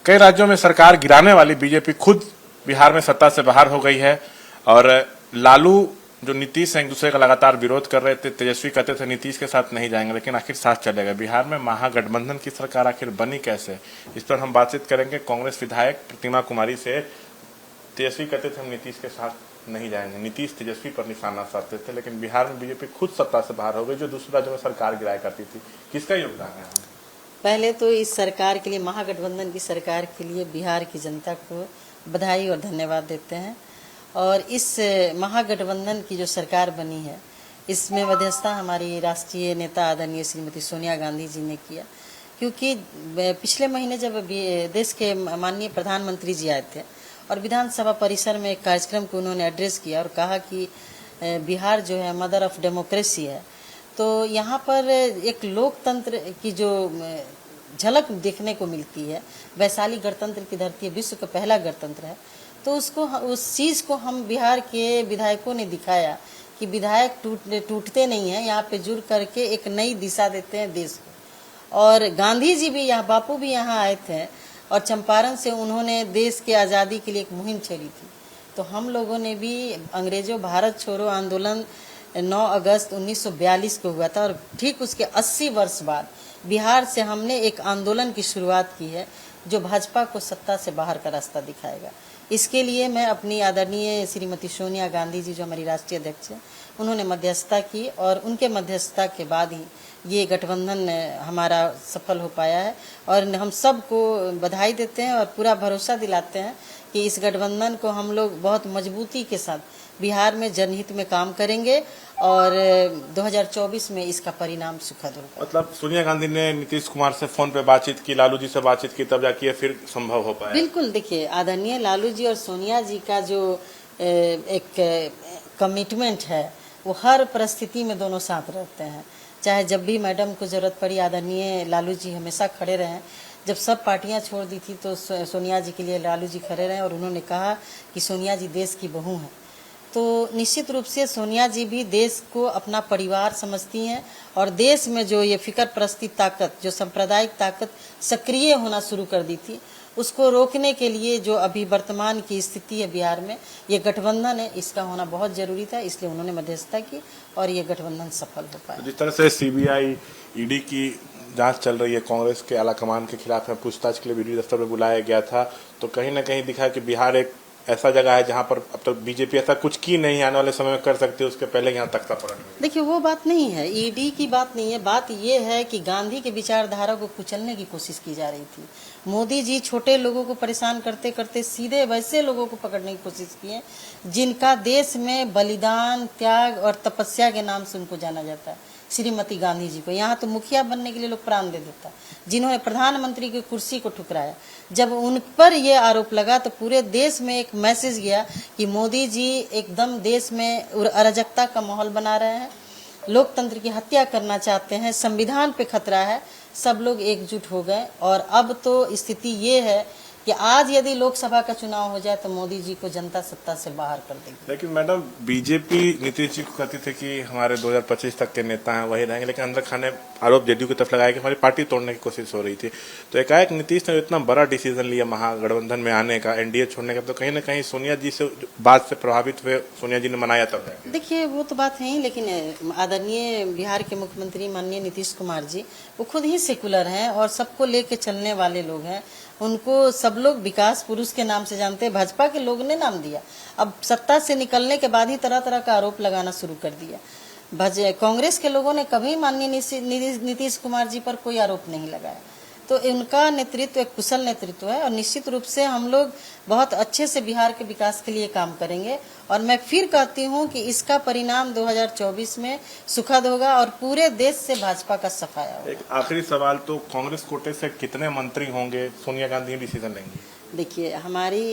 कई राज्यों में सरकार गिराने वाली बीजेपी खुद बिहार में सत्ता से बाहर हो गई है और लालू जो नीतीश है एक दूसरे का लगातार विरोध कर रहे थे। तेजस्वी कहते थे नीतीश के साथ नहीं जाएंगे, लेकिन आखिर साथ चलेगा। बिहार में महागठबंधन की सरकार आखिर बनी कैसे, इस पर हम बातचीत करेंगे कांग्रेस विधायक प्रतिमा कुमारी से। तेजस्वी कहते थे हम नीतीश के साथ नहीं जाएंगे, नीतीश तेजस्वी पर निशाना साधते थे, लेकिन बिहार में बीजेपी खुद सत्ता से बाहर हो गई जो दूसरे राज्यों में सरकार गिराया करती थी। किसका योगदान है? पहले तो इस सरकार के लिए, महागठबंधन की सरकार के लिए बिहार की जनता को बधाई और धन्यवाद देते हैं। और इस महागठबंधन की जो सरकार बनी है, इसमें मध्यस्थता हमारी राष्ट्रीय नेता आदरणीय श्रीमती सोनिया गांधी जी ने किया। क्योंकि पिछले महीने जब देश के माननीय प्रधानमंत्री जी आए थे और विधानसभा परिसर में एक कार्यक्रम को उन्होंने एड्रेस किया और कहा कि बिहार जो है मदर ऑफ डेमोक्रेसी है, तो यहाँ पर एक लोकतंत्र की जो झलक देखने को मिलती है। वैशाली गणतंत्र की धरती है, विश्व का पहला गणतंत्र है, तो उस चीज़ को हम बिहार के विधायकों ने दिखाया कि विधायक टूटते नहीं हैं, यहाँ पे जुड़ करके एक नई दिशा देते हैं देश को। और गांधी जी भी यहाँ, बापू भी यहाँ आए थे और चंपारण से उन्होंने देश के आज़ादी के लिए एक मुहिम छेड़ी थी। तो हम लोगों ने भी अंग्रेजों भारत छोड़ो आंदोलन 9 अगस्त 1942 को हुआ था और ठीक उसके 80 वर्ष बाद बिहार से हमने एक आंदोलन की शुरुआत की है जो भाजपा को सत्ता से बाहर का रास्ता दिखाएगा। इसके लिए मैं अपनी आदरणीय श्रीमती सोनिया गांधी जी जो हमारी राष्ट्रीय अध्यक्ष हैं, उन्होंने मध्यस्थता की और उनके मध्यस्थता के बाद ही ये गठबंधन हमारा सफल हो पाया है। और हम सबको बधाई देते हैं और पूरा भरोसा दिलाते हैं कि इस गठबंधन को हम लोग बहुत मजबूती के साथ बिहार में जनहित में काम करेंगे और 2024 में इसका परिणाम सुखद होगा। मतलब सोनिया गांधी ने नीतीश कुमार से फोन पे बातचीत की, लालू जी से बातचीत की, तब जाके फिर संभव हो पाया? बिल्कुल, देखिए आदरणीय लालू जी और सोनिया जी का जो एक कमिटमेंट है वो हर परिस्थिति में दोनों साथ रहते हैं। चाहे जब भी मैडम को जरूरत पड़ी, आदरणीय लालू जी हमेशा खड़े रहे। जब सब पार्टियां छोड़ दी थी तो सोनिया जी के लिए लालू जी खड़े रहे और उन्होंने कहा कि सोनिया जी देश की बहू हैं। तो निश्चित रूप से सोनिया जी भी देश को अपना परिवार समझती हैं और देश में जो ये फिकर परस्ती ताकत, जो सांप्रदायिक ताकत सक्रिय होना शुरू कर दी थी, उसको रोकने के लिए जो अभी वर्तमान की स्थिति है बिहार में, ये गठबंधन है, इसका होना बहुत जरूरी था। इसलिए उन्होंने मध्यस्थता की और ये गठबंधन सफल हो पाया। जिस तरह से सीबीआई ईडी की जांच चल रही है, कांग्रेस के आलाकमान के खिलाफ में पूछताछ के लिए ईडी दफ्तर में बुलाया गया था, तो कहीं ना कहीं दिखा कि बिहार एक ऐसा जगह है जहां पर अब तक बीजेपी ऐसा कुछ की नहीं, आने वाले समय में कर सकती है, उसके पहले यहाँ तख्ता पलट। देखिए वो बात नहीं है, ईडी की बात नहीं है। बात ये है कि गांधी के विचारधारा को कुचलने की कोशिश की जा रही थी। मोदी जी छोटे लोगों को परेशान करते करते सीधे वैसे लोगों को पकड़ने की कोशिश की है जिनका देश में बलिदान, त्याग और तपस्या के नाम से उनको जाना जाता है। श्रीमती गांधी जी को यहाँ तो मुखिया बनने के लिए लोग प्राण दे देता, जिन्होंने प्रधानमंत्री की कुर्सी को ठुकराया। जब उन पर यह आरोप लगा तो पूरे देश में एक मैसेज गया कि मोदी जी एकदम देश में अराजकता का माहौल बना रहे हैं, लोकतंत्र की हत्या करना चाहते हैं, संविधान पे खतरा है। सब लोग एकजुट हो गए और अब तो स्थिति ये है कि आज यदि लोकसभा का चुनाव हो जाए तो मोदी जी को जनता सत्ता से बाहर कर देगी। लेकिन मैडम बीजेपी नीतीश जी को कहती थी कि हमारे 2025 तक के नेता हैं वही रहेंगे, लेकिन अंदर खाने आरोप जेडीयू की तरफ लगाया कि हमारी पार्टी तोड़ने की कोशिश हो रही थी। तो एकाएक नीतीश ने इतना बड़ा डिसीजन लिया महागठबंधन में आने का, एनडीए छोड़ने का, तो कहीं ना कहीं सोनिया जी से बात से प्रभावित हुए सोनिया जी ने मनाया तब। देखिए वो तो बात है ही, लेकिन आदरणीय बिहार के मुख्यमंत्री माननीय नीतीश कुमार जी वो खुद ही सेकुलर हैं और सबको लेके चलने वाले लोग हैं। उनको सब लोग विकास पुरुष के नाम से जानते हैं, भाजपा के लोग ने नाम दिया। अब सत्ता से निकलने के बाद ही तरह तरह का आरोप लगाना शुरू कर दिया। कांग्रेस के लोगों ने कभी माननीय नीतीश कुमार जी पर कोई आरोप नहीं लगाया। तो इनका नेतृत्व एक कुशल नेतृत्व है और निश्चित रूप से हम लोग बहुत अच्छे से बिहार के विकास के लिए काम करेंगे। और मैं फिर कहती हूँ कि इसका परिणाम 2024 में सुखद होगा और पूरे देश से भाजपा का सफाया होगा। एक आखिरी सवाल, तो कांग्रेस कोटे से कितने मंत्री होंगे, सोनिया गांधी डिसीजन लेंगी? देखिए हमारी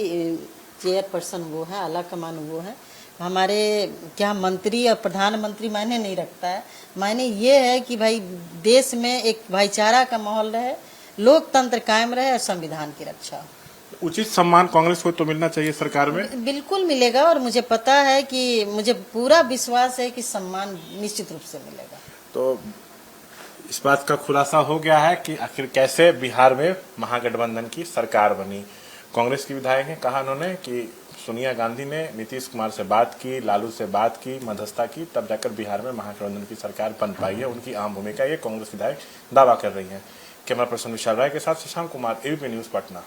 चेयरपर्सन वो है, आला कमान वो है। हमारे क्या मंत्री और प्रधानमंत्री मायने नहीं रखता है, मायने ये है कि भाई देश में एक भाईचारा का माहौल रहे, लोकतंत्र कायम रहे और संविधान की रक्षा हो। उचित सम्मान कांग्रेस को तो मिलना चाहिए सरकार में। बिल्कुल मिलेगा और मुझे पता है कि मुझे पूरा विश्वास है कि सम्मान निश्चित रूप से मिलेगा। तो इस बात का खुलासा हो गया है कि आखिर कैसे बिहार में महागठबंधन की सरकार बनी। कांग्रेस की विधायक ने कहा उन्होंने कि सोनिया गांधी ने नीतीश कुमार से बात की, लालू से बात की, मध्यस्थता की, तब जाकर बिहार में महागठबंधन की सरकार बन पाई है। उनकी अहम भूमिका ये कांग्रेस विधायक दावा कर रही है। कैमरा पर्सन विशाल राय के साथ शशांक कुमार, एबीपी न्यूज, पटना।